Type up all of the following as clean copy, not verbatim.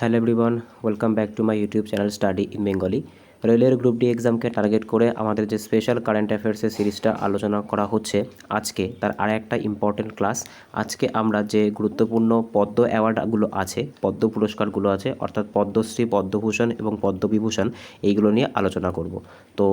Hello everyone, welcome back to my YouTube channel study in Bengali. রেলের group D এক্সামকে target করে আমাদের যে special current অ্যাফেয়ার্সের সিরিজটা আলোচনা করা হচ্ছে আজকে, তার আর একটা ইম্পর্টেন্ট ক্লাস। আজকে আমরা যে গুরুত্বপূর্ণ পদ্ম অ্যাওয়ার্ডগুলো আছে, পদ্ম পুরস্কারগুলো আছে, অর্থাৎ পদ্মশ্রী, পদ্মভূষণ এবং পদ্মবিভূষণ, এইগুলো নিয়ে আলোচনা করব। তো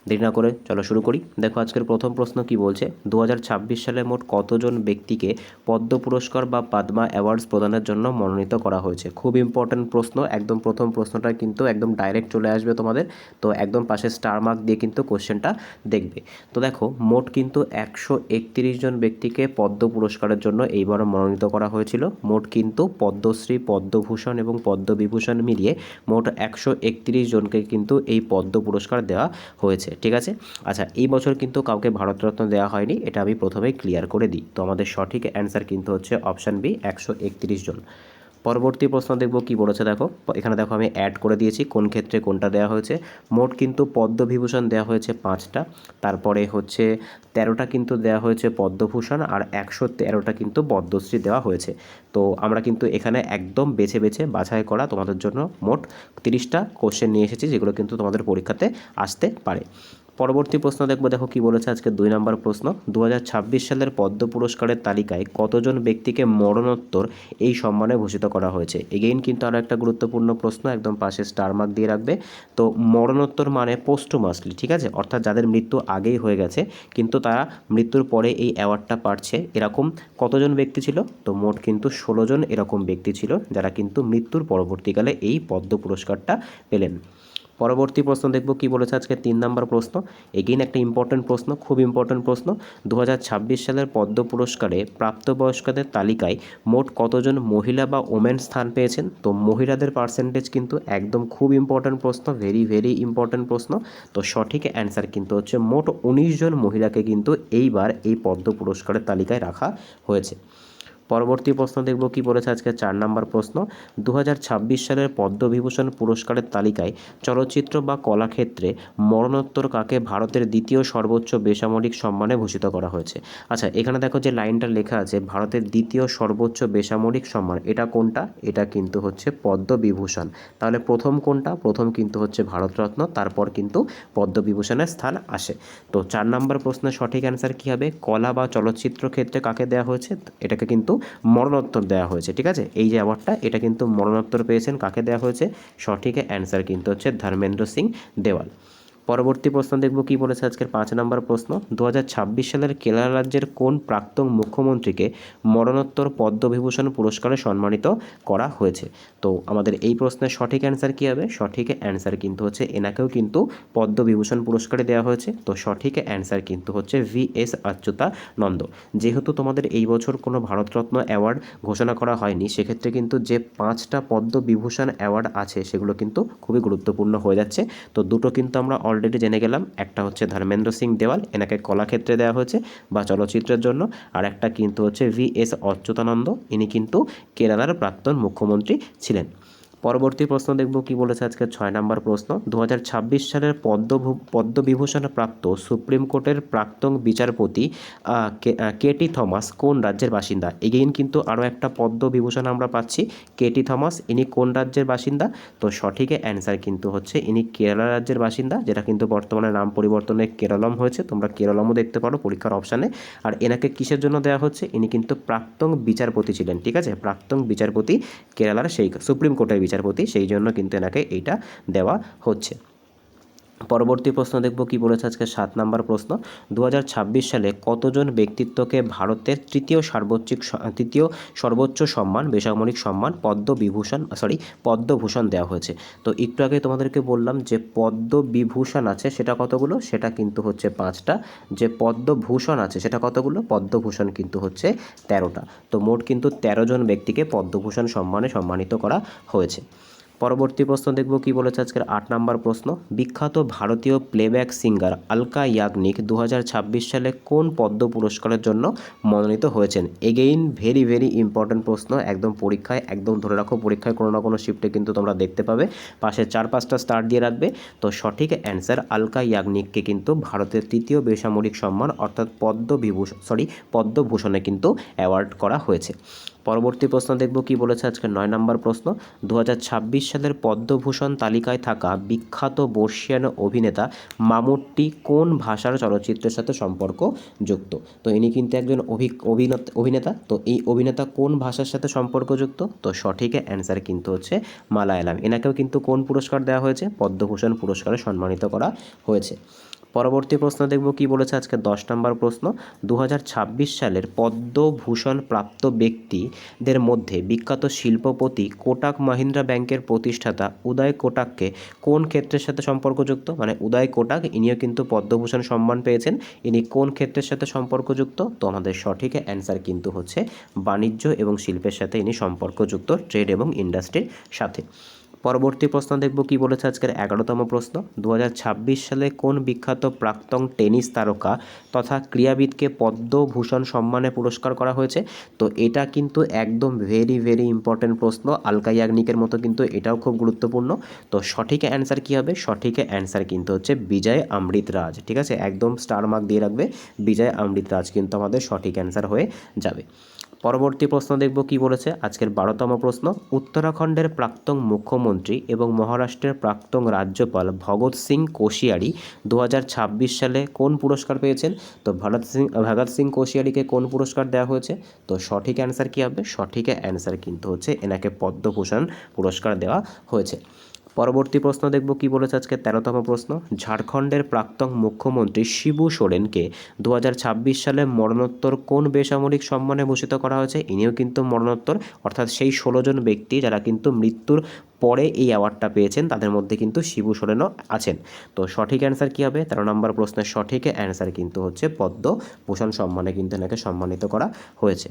দেরি না করে চলো শুরু করি। দেখো আজকের প্রথম প্রশ্ন কি বলছে, 2026 সালে মোট কতজন ব্যক্তিকে পদ্ম পুরস্কার বা পদ্মা অ্যাওয়ার্ডস প্রদানের জন্য মনোনীত করা হয়েছে। খুব ইম্পর্ট্যান্ট প্রশ্ন, একদম প্রথম প্রশ্নটা কিন্তু একদম ডাইরেক্ট চলে আসবে তোমাদের, তো একদম পাশে স্টার মার্ক দিয়ে কিন্তু কোশ্চেনটা দেখবে। তো দেখো মোট কিন্তু 131 জন ব্যক্তিকে পদ্ম পুরস্কারের জন্য এইবার মনোনীত করা হয়েছিল। মোট কিন্তু পদ্মশ্রী, পদ্মভূষণ এবং পদ্মবিভূষণ মিলিয়ে মোট 131 জনকে কিন্তু এই পদ্ম পুরস্কার দেওয়া হয়েছে। ঠিক আছে, আচ্ছা এই বছর কিন্তু কাউকে ভারতরত্ন দেওয়া হয়নি, এটা আমি প্রথমেই ক্লিয়ার করে দিই। তো আমাদের সঠিক অ্যান্সার কিন্তু হচ্ছে অপশান বি, 131 জন। পরবর্তী প্রশ্ন দেখব কি বলেছে, দেখো এখানে দেখো আমি অ্যাড করে দিয়েছি কোন ক্ষেত্রে কোনটা দেওয়া হয়েছে। মোট কিন্তু পদ্মবিভূষণ দেওয়া হয়েছে 5টা, তারপরে হচ্ছে 13টা কিন্তু দেওয়া হয়েছে পদ্মভূষণ, আর 113টা কিন্তু পদ্মশ্রী দেওয়া হয়েছে। তো আমরা কিন্তু এখানে একদম বেছে বেছে বাছাই করা তোমাদের জন্য মোট 30টা কোশ্চেন নিয়ে এসেছি, যেগুলো কিন্তু তোমাদের পরীক্ষাতে আসতে পারে। পরবর্তী প্রশ্ন দেখবো, দেখো কি বলেছে আজকে 2 নম্বর প্রশ্ন, 2026 সালের পদ্ম পুরস্কারের তালিকায় কতজন ব্যক্তিকে মরণোত্তর এই সম্মানে ভূষিত করা হয়েছে। এগেইন কিন্তু আরও একটা গুরুত্বপূর্ণ প্রশ্ন, একদম পাশে স্টার মার্ক দিয়ে রাখবে। তো মরণোত্তর মানে পোস্টমাসলি, ঠিক আছে, অর্থাৎ যাদের মৃত্যু আগেই হয়ে গেছে কিন্তু তারা মৃত্যুর পরে এই অ্যাওয়ার্ডটা পাচ্ছে, এরকম কতজন ব্যক্তি ছিল। তো মোট কিন্তু 16 জন এরকম ব্যক্তি ছিল যারা কিন্তু মৃত্যুর পরবর্তীকালে এই পদ্ম পুরস্কারটা পেলেন। পরবর্তী প্রশ্ন দেখব কি বলেছে আজকে 3 নম্বর প্রশ্ন। এগেইন একটা ইম্পর্টেন্ট প্রশ্ন, খুব ইম্পর্টেন্ট প্রশ্ন। 2026 সালের পদ্ম পুরস্কারে প্রাপ্তবয়স্কদের তালিকায় মোট কতজন মহিলা বা ওমেন স্থান পেয়েছেন। তো মহিলাদের পার্সেন্টেজ কিন্তু একদম খুব ইম্পর্টেন্ট প্রশ্ন, ভেরি ভেরি ইম্পর্টেন্ট প্রশ্ন। তো সঠিক অ্যান্সার কিন্তু হচ্ছে মোট 19 জন মহিলাকে কিন্তু এইবার এই পদ্ম পুরস্কারের তালিকায় রাখা হয়েছে। পরবর্তী প্রশ্ন দেখব কি বলেছে আজকে 4 নম্বর প্রশ্ন, 2026 সালের পদ্মবিভূষণ পুরস্কারের তালিকায় চলচ্চিত্র বা কলাক্ষেত্রে মরণোত্তর কাকে ভারতের দ্বিতীয় সর্বোচ্চ বেসামরিক সম্মানে ভূষিত করা হয়েছে। আচ্ছা এখানে দেখো যে লাইনটা লেখা আছে ভারতের দ্বিতীয় সর্বোচ্চ বেসামরিক সম্মান, এটা কোনটা, এটা কিন্তু হচ্ছে পদ্মবিভূষণ। তাহলে প্রথম কোনটা, প্রথম কিন্তু হচ্ছে ভারতরত্ন, তারপর কিন্তু পদ্মবিভূষণের স্থান আসে। তো 4 নম্বর প্রশ্নের সঠিক অ্যান্সার কী হবে, কলা বা চলচ্চিত্র ক্ষেত্রে কাকে দেওয়া হয়েছে, এটাকে কিন্তু মরণোত্তর দেওয়া হয়েছে। ঠিক আছে, এই যে অ্যাওয়ার্ডটা এটা কিন্তু মরণোত্তর পেয়েছেন, কাকে দেওয়া হয়েছে, সঠিক অ্যান্সার কিন্তু হচ্ছে ধর্মেন্দ্র সিং দেওয়াল। পরবর্তী প্রশ্ন দেখব কি বলেছে আজকের 5 নম্বর প্রশ্ন, 2026 সালের কেরালা রাজ্যের কোন প্রাক্তন মুখ্যমন্ত্রীকে মরণোত্তর পদ্মবিভূষণ পুরস্কারে সম্মানিত করা হয়েছে। তো আমাদের এই প্রশ্নের সঠিক অ্যান্সার কী হবে, সঠিক অ্যান্সার কিন্তু হচ্ছে এনাকেও কিন্তু পদ্মবিভূষণ পুরস্কারে দেওয়া হয়েছে। তো সঠিক অ্যান্সার কিন্তু হচ্ছে VS অচ্যুতানন্দ। যেহেতু তোমাদের এই বছর কোনো ভারতরত্ন অ্যাওয়ার্ড ঘোষণা করা হয়নি, সেক্ষেত্রে কিন্তু যে 5টা পদ্মবিভূষণ অ্যাওয়ার্ড আছে সেগুলো কিন্তু খুবই গুরুত্বপূর্ণ হয়ে যাচ্ছে। তো দুটো কিন্তু আমরা অলরেডি জেনে গেলাম, একটা হচ্ছে ধর্মেন্দ্র সিং দেওয়াল, এনাকে কলাক্ষেত্রে দেওয়া হয়েছে বা চলচ্চিত্রের জন্য, আর একটা কিন্তু হচ্ছে VS অচ্যুতানন্দ, ইনি কিন্তু কেরালার প্রাক্তন মুখ্যমন্ত্রী ছিলেন। পরবর্তী প্রশ্ন দেখব কি বলেছে আজকে 6 নম্বর প্রশ্ন, 2026 সালের পদ্মবিভূষণ প্রাপ্ত সুপ্রিম কোর্টের প্রাক্তন বিচারপতি কেটি থমাস কোন রাজ্যের বাসিন্দা। এগেইন কিন্তু আরও একটা পদ্মবিভূষণ আমরা পাচ্ছি, কেটি থমাস, ইনি কোন রাজ্যের বাসিন্দা। তো সঠিক অ্যান্সার কিন্তু হচ্ছে ইনি কেরালা রাজ্যের বাসিন্দা, যেটা কিন্তু বর্তমানে নাম পরিবর্তনে কেরলম হয়েছে, তোমরা কেরলমও দেখতে পারো পরীক্ষার অপশানে। আর এনাকে কিসের জন্য দেওয়া হচ্ছে, ইনি কিন্তু প্রাক্তন বিচারপতি ছিলেন। ঠিক আছে, প্রাক্তন বিচারপতি, কেরালার সেই সুপ্রিম কোর্টের বিচারপতি, সেই জন্য কিন্তু এনাকে এইটা দেওয়া হচ্ছে। পরবর্তী প্রশ্ন দেখব কি বলেছে আজকে 7 নম্বর প্রশ্ন, 2026 সালে কতজন ব্যক্তিত্বকে ভারতের তৃতীয় সর্বোচ্চ সম্মান বেসামরিক সম্মান পদ্মভূষণ দেওয়া হয়েছে। তো একটু আগে তোমাদেরকে বললাম যে পদ্মবিভূষণ আছে সেটা কতগুলো, সেটা কিন্তু হচ্ছে 5টা, যে পদ্মভূষণ আছে সেটা কতগুলো, পদ্মভূষণ কিন্তু হচ্ছে 13টা। তো মোট কিন্তু 13 জন ব্যক্তিকে পদ্মভূষণ সম্মানে সম্মানিত করা হয়েছে। পরবর্তী প্রশ্ন দেখব কি বলেছে আজকের 8 নম্বর প্রশ্ন, বিখ্যাত ভারতীয় প্লেব্যাক সিঙ্গার আলকা ইয়াগনিক 2026 সালে কোন পদ্ম পুরস্কারের জন্য মনোনীত হয়েছেন। এগেইন ভেরি ভেরি ইম্পর্টেন্ট প্রশ্ন, একদম পরীক্ষায় একদম ধরে রাখো, পরীক্ষায় কোনো না কোনো শিফটে কিন্তু তোমরা দেখতে পাবে, পাশে 4-5টা স্টার দিয়ে রাখবে। তো সঠিক অ্যান্সার আলকা ইয়াগনিককে কিন্তু ভারতের তৃতীয় বেসামরিক সম্মান অর্থাৎ পদ্মভূষণে কিন্তু অ্যাওয়ার্ড করা হয়েছে। পরবর্তী প্রশ্ন দেখব কি বলেছে আজকে 9 নম্বর প্রশ্ন। 2026 সালের পদ্মভূষণ তালিকায় থাকা বিখ্যাত বর্ষিয়ান অভিনেতা মামুট্টি কোন ভাষার চলচ্চিত্রের সাথে সম্পর্কযুক্ত? তো ইনি কিন্তু একজন অভিনেতা। তো এই অভিনেতা কোন ভাষার সাথে সম্পর্কযুক্ত? তো সঠিক অ্যান্সার কিন্তু হচ্ছে মালায়ালাম। এনাকেও কিন্তু কোন পুরস্কার দেওয়া হয়েছে? পদ্মভূষণ পুরস্কারে সম্মানিত করা হয়েছে। পরবর্তী প্রশ্ন দেখব কি বলেছে আজকে 10 নম্বর প্রশ্ন। 2026 সালের পদ্মভূষণ প্রাপ্ত ব্যক্তিদের মধ্যে বিখ্যাত শিল্পপতি কোটাক মাহিন্দ্রা ব্যাংকের প্রতিষ্ঠাতা উদয় কোটাককে কোন ক্ষেত্রের সাথে সম্পর্কযুক্ত? মানে উদয় কোটাক ইনিও কিন্তু পদ্মভূষণ সম্মান পেয়েছেন। ইনি কোন ক্ষেত্রের সাথে সম্পর্কযুক্ত? তো আমাদের সঠিক অ্যান্সার কিন্তু হচ্ছে বাণিজ্য এবং শিল্পের সাথে ইনি সম্পর্কযুক্ত, ট্রেড এবং ইন্ডাস্ট্রির সাথে। পরবর্তী প্রশ্ন দেখব কি বলেছে আজকের 11তম প্রশ্ন। 2026 সালে কোন বিখ্যাত প্রাক্তন টেনিস তারকা তথা ক্রীড়াবিদকে পদ্মভূষণ সম্মানে পুরস্কার করা হয়েছে? তো এটা কিন্তু একদম ভেরি ইম্পর্টেন্ট প্রশ্ন। আলকা ইয়াগনিকের মতো কিন্তু এটাও খুব গুরুত্বপূর্ণ। তো সঠিক অ্যান্সার কী হবে? সঠিক অ্যান্সার কিন্তু হচ্ছে বিজয় অমৃতরাজ। ঠিক আছে, একদম স্টার মার্ক দিয়ে রাখবে। বিজয় অমৃতরাজ কিন্তু আমাদের সঠিক অ্যান্সার হয়ে যাবে। পরবর্তী প্রশ্ন দেখব কি বলেছে আজকের 12তম প্রশ্ন। উত্তরাখণ্ডের প্রাক্তন মুখ্যমন্ত্রী এবং মহারাষ্ট্রের প্রাক্তন রাজ্যপাল ভগৎ সিং কোশিয়ারি 2026 সালে কোন পুরস্কার পেয়েছেন? তো ভগৎ সিং কোশিয়ারিকে কোন পুরস্কার দেওয়া হয়েছে? তো সঠিক অ্যান্সার কী হবে? সঠিক অ্যান্সার কিন্তু হচ্ছে এনাকে পদ্মভূষণ পুরস্কার দেওয়া হয়েছে। পরবর্তী প্রশ্ন দেখব কি বলেছে আজকে 13তম প্রশ্ন। ঝাড়খণ্ডের প্রাক্তন মুখ্যমন্ত্রী শিবু সোরেনকে 2026 সালে মরণোত্তর কোন বেসামরিক সম্মানে ভূষিত করা হয়েছে? ইনিও কিন্তু মরণোত্তর, অর্থাৎ সেই 16 জন ব্যক্তি যারা কিন্তু মৃত্যুর পরে এই অ্যাওয়ার্ডটা পেয়েছেন তাদের মধ্যে কিন্তু শিবু সোরেনও আছেন। তো সঠিক অ্যান্সার কী হবে? 13 নম্বর প্রশ্নের সঠিক অ্যান্সার কিন্তু হচ্ছে পদ্মভূষণ সম্মানে কিন্তু এনাকে সম্মানিত করা হয়েছে।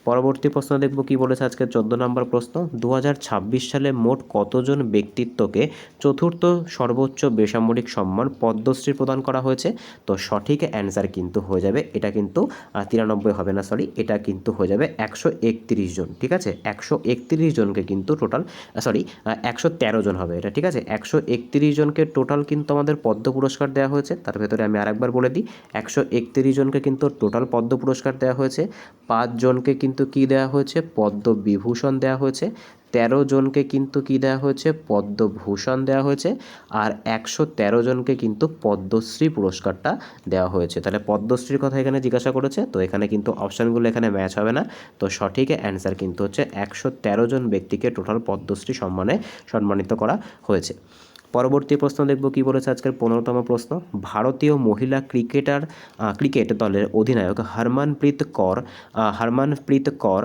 পরবর্তী প্রশ্ন দেখব কি বলেছে আজকে 14 নম্বর প্রশ্ন। 2026 সালে মোট কতজন ব্যক্তিত্বকে চতুর্থ সর্বোচ্চ বেসামরিক সম্মান পদ্মশ্রী প্রদান করা হয়েছে? তো সঠিক অ্যান্সার কিন্তু হয়ে যাবে, এটা কিন্তু 93 হবে না, সরি, এটা কিন্তু হয়ে যাবে 131 জন। ঠিক আছে, 131 জনকে কিন্তু টোটাল 113 জন হবে এটা। ঠিক আছে, 131 জনকে টোটাল কিন্তু আমাদের পদ্ম পুরস্কার দেওয়া হয়েছে। তার ভেতরে আমি আরেকবার বলে দিই, 131 জনকে কিন্তু টোটাল পদ্ম পুরস্কার দেওয়া হয়েছে। 5 জনকে কিন্তু কি দেওয়া হয়েছে? পদ্মবিভূষণ দেওয়া হয়েছে। 13 জনকে কিন্তু কি দেওয়া হয়েছে? পদ্মভূষণ দেওয়া হয়েছে। আর 113 জনকে কিন্তু পদ্মশ্রী পুরস্কারটা দেওয়া হয়েছে। তাহলে পদ্মশ্রীর কথা এখানে জিজ্ঞাসা করেছে, তো এখানে কিন্তু অপশানগুলো এখানে ম্যাচ হবে না। তো সঠিক অ্যান্সার কিন্তু হচ্ছে 113 জন ব্যক্তিকে টোটাল পদ্মশ্রী সম্মানে সম্মানিত করা হয়েছে। পরবর্তী প্রশ্ন দেখব কি বলেছে আজকের 15তম প্রশ্ন। ভারতীয় মহিলা ক্রিকেট দলের অধিনায়ক হরমনপ্রীত কৌর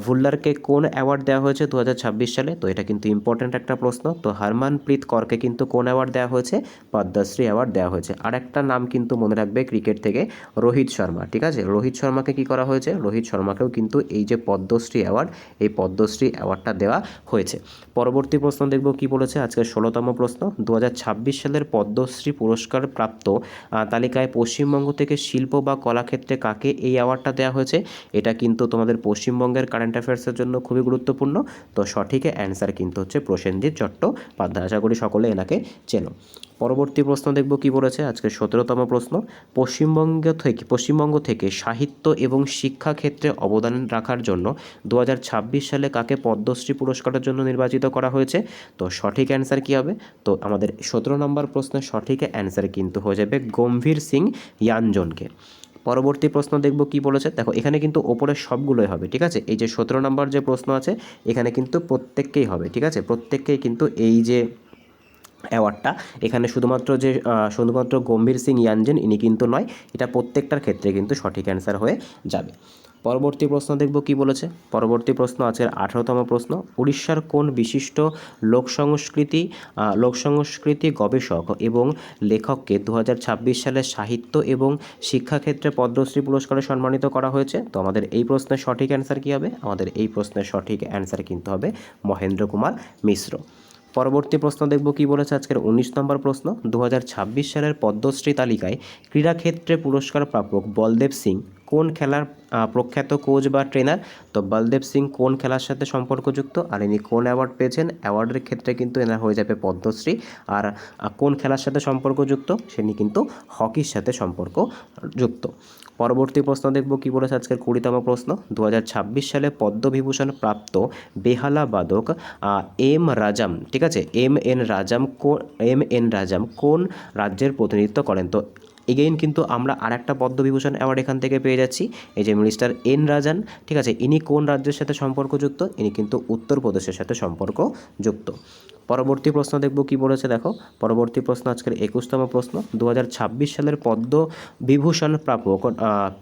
ভুল্লারকে কোন অ্যাওয়ার্ড দেওয়া হয়েছে 2026 সালে? তো এটা কিন্তু ইম্পর্ট্যান্ট একটা প্রশ্ন। তো হরমনপ্রীত কৌরকে কিন্তু কোন অ্যাওয়ার্ড দেওয়া হয়েছে? পদ্মশ্রী অ্যাওয়ার্ড দেওয়া হয়েছে। আর একটা নাম কিন্তু মনে রাখবে ক্রিকেট থেকে, রোহিত শর্মা। ঠিক আছে, রোহিত শর্মাকে কি করা হয়েছে? রোহিত শর্মাকেও কিন্তু এই যে পদ্মশ্রী অ্যাওয়ার্ড, এই পদ্মশ্রী অ্যাওয়ার্ডটা দেওয়া হয়েছে। পরবর্তী প্রশ্ন দেখব কি বলেছে আজকের 16তম প্রশ্ন। 2026 সালের পদ্মশ্রী পুরস্কার প্রাপ্ত তালিকায় পশ্চিমবঙ্গ থেকে শিল্প বা কলাক্ষেত্রে কাকে এই অ্যাওয়ার্ডটা দেওয়া হয়েছে? এটা কিন্তু তোমাদের পশ্চিমবঙ্গের কারেন্ট অ্যাফেয়ার্সের জন্য খুবই গুরুত্বপূর্ণ। তো সঠিক অ্যান্সার কিন্তু হচ্ছে প্রসেনজিৎ চট্টোপাধ্যায়। আশা করি সকলে এনাকে চেনো। পরবর্তী প্রশ্ন দেখব কি বলেছে আজকে 17তম প্রশ্ন। পশ্চিমবঙ্গ থেকে সাহিত্য এবং শিক্ষা ক্ষেত্রে অবদান রাখার জন্য 2026 সালে কাকে পদ্মশ্রী পুরস্কারের জন্য নির্বাচিত করা হয়েছে? তো সঠিক অ্যান্সার কী হবে? তো আমাদের 17 নম্বর প্রশ্নের সঠিক অ্যান্সার কিন্তু হয়ে যাবে গম্ভীর সিং ইয়াঞ্জনকে। পরবর্তী প্রশ্ন দেখব কি বলেছে। দেখো এখানে কিন্তু ওপরের সবগুলোই হবে। ঠিক আছে, এই যে 17 নম্বর যে প্রশ্ন আছে এখানে কিন্তু প্রত্যেককেই হবে। ঠিক আছে, প্রত্যেককেই কিন্তু এই যে অ্যাওয়ার্ডটা এখানে শুধুমাত্র গম্ভীর সিং ইয়াঞ্জেন ইনি কিন্তু নয়, এটা প্রত্যেকটার ক্ষেত্রে কিন্তু সঠিক অ্যান্সার হয়ে যাবে। পরবর্তী প্রশ্ন দেখব কি বলেছে। পরবর্তী প্রশ্ন আছে 18তম প্রশ্ন। উড়িষ্যার কোন বিশিষ্ট লোকসংস্কৃতি গবেষক এবং লেখককে 2026 সালে সাহিত্য এবং শিক্ষাক্ষেত্রে পদ্মশ্রী পুরস্কারে সম্মানিত করা হয়েছে? তো আমাদের এই প্রশ্নের সঠিক অ্যান্সার কী হবে? আমাদের এই প্রশ্নের সঠিক অ্যান্সার কিন্তু হবে মহেন্দ্র কুমার মিশ্র। পরবর্তী প্রশ্ন দেখব কি বলেছে আজকের 19 নম্বর প্রশ্ন। 2026 সালের পদ্মশ্রী তালিকায় ক্রীড়াক্ষেত্রে পুরস্কার প্রাপক বলদেব সিং কোন খেলার প্রখ্যাত কোচ বা ট্রেনার? তো বলদেব সিং কোন খেলার সাথে সম্পর্কযুক্ত, আর ইনি কোন অ্যাওয়ার্ড পেয়েছেন? অ্যাওয়ার্ডের ক্ষেত্রে কিন্তু এনার হয়ে যাবে পদ্মশ্রী। আর কোন খেলার সাথে সম্পর্কযুক্ত? তিনি কিন্তু হকির সাথে সম্পর্কযুক্ত। পরবর্তী প্রশ্ন দেখব কি বলেছে আজকের 20তম প্রশ্ন। 2026 সালে পদ্মবিভূষণ প্রাপ্ত বেহালা বাদক এম রাজাম, ঠিক আছে, এম এন রাজাম কোন রাজ্যের প্রতিনিধিত্ব করেন? তো এগেইন কিন্তু আমরা আরেকটা পদ্মবিভূষণ অ্যাওয়ার্ড এখান থেকে পেয়ে যাচ্ছি, এই যে মিস্টার এন রাজান, ঠিক আছে। ইনি কোন রাজ্যের সাথে সম্পর্কযুক্ত? ইনি কিন্তু উত্তরপ্রদেশের সাথে সম্পর্কযুক্ত। পরবর্তী প্রশ্ন দেখব কি বলেছে, দেখো পরবর্তী প্রশ্ন আজকের 21তম প্রশ্ন। 2026 সালের পদ্মবিভূষণ প্রাপক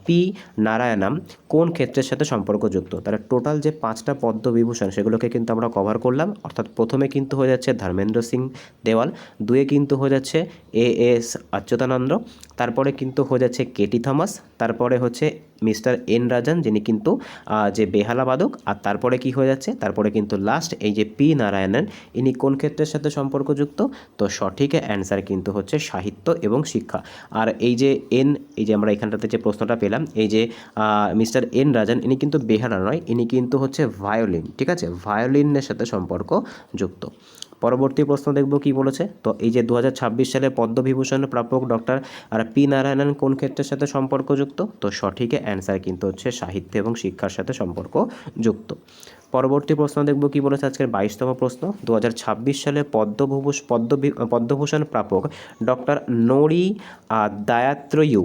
পি নারায়ণম কোন ক্ষেত্রের সাথে সম্পর্কযুক্ত? তাহলে টোটাল যে 5টা পদ্মবিভূষণ সেগুলোকে কিন্তু আমরা কভার করলাম, অর্থাৎ প্রথমে কিন্তু হয়ে যাচ্ছে ধর্মেন্দ্র সিং দেওয়াল, দুয়ে কিন্তু হয়ে যাচ্ছে এস অচ্যুতানন্দ, তারপরে কিন্তু হয়ে যাচ্ছে কেটি থমাস, তারপরে হচ্ছে মিস্টার এন রাজান যিনি কিন্তু যে বেহালা বাদক, আর তারপরে কি হয়ে যাচ্ছে, তারপরে কিন্তু লাস্ট এই যে পি নারায়ণন, ইনি কোন ক্ষেত্রের সাথে সম্পর্কযুক্ত? তো সঠিক অ্যান্সার কিন্তু হচ্ছে সাহিত্য এবং শিক্ষা। আর এই যে এই যে আমরা এখানটাতে যে প্রশ্নটা পেলাম, এই যে মিস্টার এন রাজান, ইনি কিন্তু বেহালা নয়, ইনি কিন্তু হচ্ছে ভায়োলিন, ঠিক আছে, ভায়োলিনের সাথে সম্পর্কযুক্ত। পরবর্তী প্রশ্ন দেখব কি বলেছে। তো এই যে 2026 সালে পদ্মবিভূষণ প্রাপক ডক্টর পি নারায়ণন কোন ক্ষেত্রের সাথে সম্পর্কযুক্ত? তো সঠিক অ্যান্সার কিন্তু হচ্ছে সাহিত্য এবং শিক্ষার সাথে সম্পর্কযুক্ত। পরবর্তী প্রশ্ন দেখব কি বলেছে আজকের 22তম প্রশ্ন। 2026 সালে পদ্মভূষণ প্রাপক ডক্টর নোরি দায়াত্রয়ু,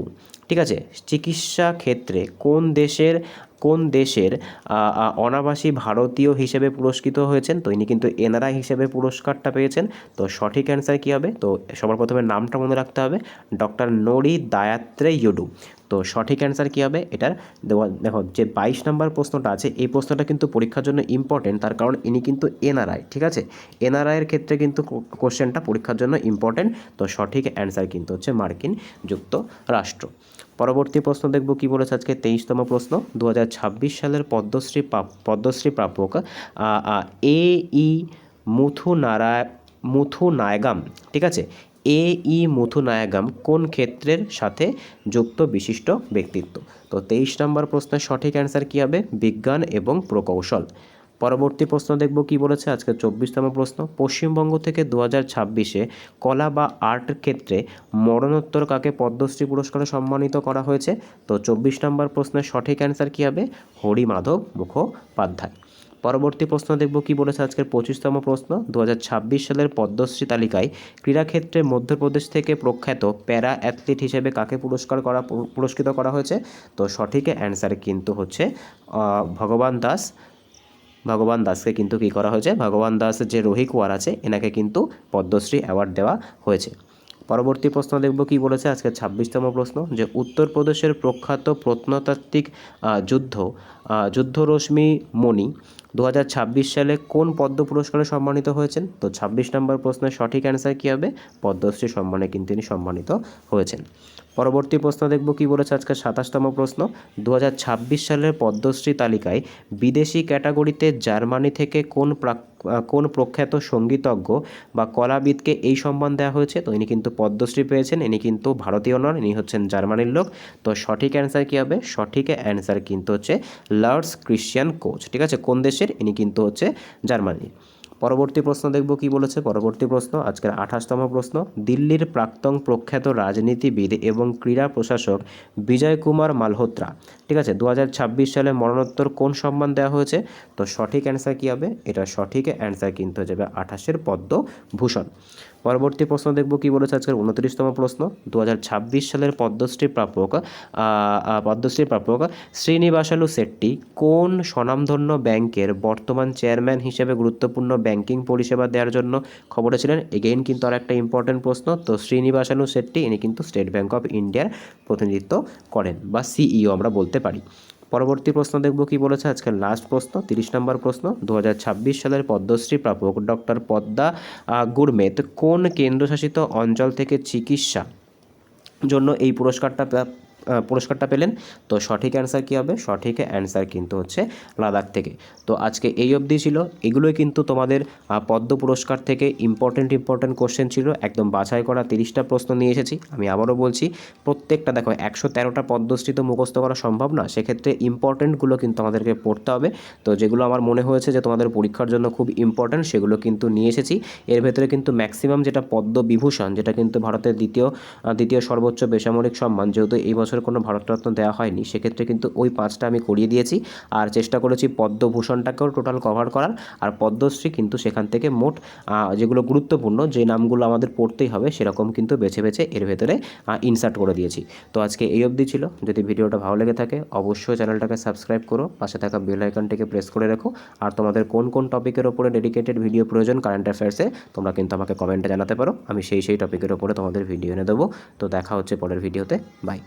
ঠিক আছে, চিকিৎসা ক্ষেত্রে কোন দেশের অনাবাসী ভারতীয় হিসেবে পুরস্কৃত হয়েছেন? তো ইনি কিন্তু এনআরআই হিসেবে পুরস্কারটা পেয়েছেন। তো সঠিক অ্যান্সার কী হবে? তো সবার প্রথমে নামটা মনে রাখতে হবে, ডক্টর নোরি দায়াত্রেয়ুডু। তো সঠিক অ্যান্সার কী হবে এটার? দেখো যে 22 নম্বর প্রশ্নটা আছে, এই প্রশ্নটা কিন্তু পরীক্ষার জন্য ইম্পর্টেন্ট, তার কারণ ইনি কিন্তু এনআরআই, ঠিক আছে, এনআরআইয়ের ক্ষেত্রে কিন্তু কোশ্চেনটা পরীক্ষার জন্য ইম্পর্টেন্ট। তো সঠিক অ্যান্সার কিন্তু হচ্ছে মার্কিন যুক্তরাষ্ট্র। পরবর্তী প্রশ্ন দেখব কি বলেছে আজকে 23তম প্রশ্ন। 2026 সালের পদ্মশ্রী প্রাপক এ ই মুথুনায়গাম, ঠিক আছে, এ ই মুথুনায়গাম কোন ক্ষেত্রের সাথে যুক্ত বিশিষ্ট ব্যক্তিত্ব? তো 23 নম্বর প্রশ্নের সঠিক অ্যান্সার কী হবে? বিজ্ঞান এবং প্রকৌশল। পরবর্তী প্রশ্ন দেখব কি বলেছে আজকে 24তম প্রশ্ন। পশ্চিমবঙ্গ থেকে 2026-এ কলা বা আর্ট ক্ষেত্রে মরণোত্তর কাকে পদ্মশ্রী পুরস্কারে সম্মানিত করা হয়েছে? তো 24 নম্বর প্রশ্নের সঠিক অ্যান্সার কী হবে? হরিমাধব মুখোপাধ্যায়। পরবর্তী প্রশ্ন দেখব কি বলেছে আজকের 25তম প্রশ্ন। 2026 সালের পদ্মশ্রী তালিকায় ক্রীড়াক্ষেত্রে মধ্যপ্রদেশ থেকে প্রখ্যাত প্যারা অ্যাথলিট হিসেবে কাকে পুরস্কৃত করা হয়েছে? তো সঠিক অ্যান্সার কিন্তু হচ্ছে ভগবান দাসকে কিন্তু কী করা হয়েছে? ভগবান দাস যে রোহিকুয়ার আছে এনাকে কিন্তু পদ্মশ্রী অ্যাওয়ার্ড দেওয়া হয়েছে। পরবর্তী প্রশ্ন দেখব কি বলেছে আজকে 26তম প্রশ্ন, যে উত্তরপ্রদেশের প্রখ্যাত প্রত্নতাত্ত্বিক যুদ্ধরশ্মি মণি 2026 সালে কোন পদ্ম পুরস্কারে সম্মানিত হয়েছেন? তো 26 নম্বর প্রশ্নের সঠিক অ্যান্সার কী হবে? পদ্মশ্রী সম্মানে কিন্তু তিনি সম্মানিত হয়েছেন। পরবর্তী প্রশ্ন দেখব কি বলেছে আজকে 27তম প্রশ্ন। 2026 সালের পদ্মশ্রী তালিকায় বিদেশি ক্যাটাগরিতে জার্মানি থেকে কোন প্রখ্যাত সঙ্গীতজ্ঞ বা কলাবিদকে এই সম্মান দেওয়া হয়েছে? তো ইনি কিন্তু পদ্মশ্রী পেয়েছেন, ইনি কিন্তু ভারতীয় নন, ইনি হচ্ছেন জার্মানির লোক। তো সঠিক অ্যান্সার কী হবে? সঠিক অ্যান্সার কিন্তু হচ্ছে লার্স ক্রিশ্চিয়ান কোচ, ঠিক আছে, কোন দেশের? ইনি কিন্তু হচ্ছে জার্মানি। পরবর্তী প্রশ্ন দেখব কি বলেছে। পরবর্তী প্রশ্ন আজকের 28তম প্রশ্ন। দিল্লির প্রাক্তন প্রখ্যাত রাজনীতিবিদ এবং ক্রীড়া প্রশাসক বিজয় কুমার মালহোত্রা, ঠিক আছে, 2026 সালে মরণোত্তর কোন সম্মান দেওয়া হয়েছে? তো সঠিক অ্যান্সার কী হবে? এটা সঠিক অ্যান্সার কিন্তু হয়ে যাবে 28 পদ্মভূষণ। পরবর্তী প্রশ্ন দেখব কি বলেছে আজকের 29তম প্রশ্ন। 2026 সালের পদ্মশ্রী প্রাপক শ্রীনিবাসালু শেট্টি কোন স্বনামধন্য ব্যাংকের বর্তমান চেয়ারম্যান হিসেবে গুরুত্বপূর্ণ ব্যাংকিং পরিষেবা দেওয়ার জন্য খবরে ছিলেন? এগেইন কিন্তু আর একটা ইম্পর্টেন্ট প্রশ্ন। তো শ্রীনিবাসালু শেট্টি ইনি কিন্তু স্টেট ব্যাংক অফ ইন্ডিয়ার প্রতিনিধিত্ব করেন, বা সিইও আমরা বলতে পারি। পরবর্তী প্রশ্ন দেখব কি বলেছে আজকের লাস্ট প্রশ্ন 30 নম্বর প্রশ্ন। 2026 সালের পদ্মশ্রী প্রাপক ডক্টর পদ্মা গুরমেত কোন কেন্দ্রশাসিত অঞ্চল থেকে চিকিৎসা জন্য এই পুরস্কারটা পুরস্কারটা পেলেন। তো সঠিক অ্যান্সার কী হবে? সঠিক অ্যান্সার কিন্তু হচ্ছে লাদাখ থেকে। তো আজকে এই অবধি ছিল। এগুলোই কিন্তু তোমাদের পদ্ম পুরস্কার থেকে ইম্পর্টেন্ট কোশ্চেন ছিল। একদম বাছাই করা 30টা প্রশ্ন নিয়ে এসেছি। আমি আবারও বলছি, প্রত্যেকটা দেখো 113টা পদ্মশ্রী তো মুখস্থ করা সম্ভব না, সেক্ষেত্রে ইম্পর্টেন্টগুলো কিন্তু আমাদেরকে পড়তে হবে। তো যেগুলো আমার মনে হয়েছে যে তোমাদের পরীক্ষার জন্য খুব ইম্পর্টেন্ট, সেগুলো কিন্তু নিয়ে এসেছি। এর ভেতরে কিন্তু ম্যাক্সিমাম যেটা পদ্মবিভূষণ, যেটা কিন্তু ভারতের দ্বিতীয় সর্বোচ্চ বেসামরিক সম্মান, যেহেতু এই বছর কোনো ভারতরত্ন দেওয়া হয়নি, সেক্ষেত্রে কিন্তু ওই 5টা আমি করিয়ে দিয়েছি। আর চেষ্টা করেছি পদ্মভূষণটাকেও টোটাল কভার করার। আর পদ্মশ্রী কিন্তু সেখান থেকে মোট যেগুলো গুরুত্বপূর্ণ, যে নামগুলো আমাদের পড়তেই হবে, সেরকম কিন্তু বেছে বেছে এর ভেতরে ইনসার্ট করে দিয়েছি। তো আজকে এই অবধি ছিল। যদি ভিডিওটা ভালো লেগে থাকে অবশ্যই চ্যানেলটাকে সাবস্ক্রাইব করো, পাশে থাকা বেল আইকনটিকে প্রেস করে রেখো। আর তোমাদের কোন কোন টপিকের ওপরে ডেডিকেটেড ভিডিও প্রয়োজন কারেন্ট অ্যাফেয়ার্সে, তোমরা কিন্তু আমাকে কমেন্টে জানাতে পারো। আমি সেই টপিকের ওপরে তোমাদের ভিডিও এনে দেবো। তো দেখা হচ্ছে পরের ভিডিওতে। বাই।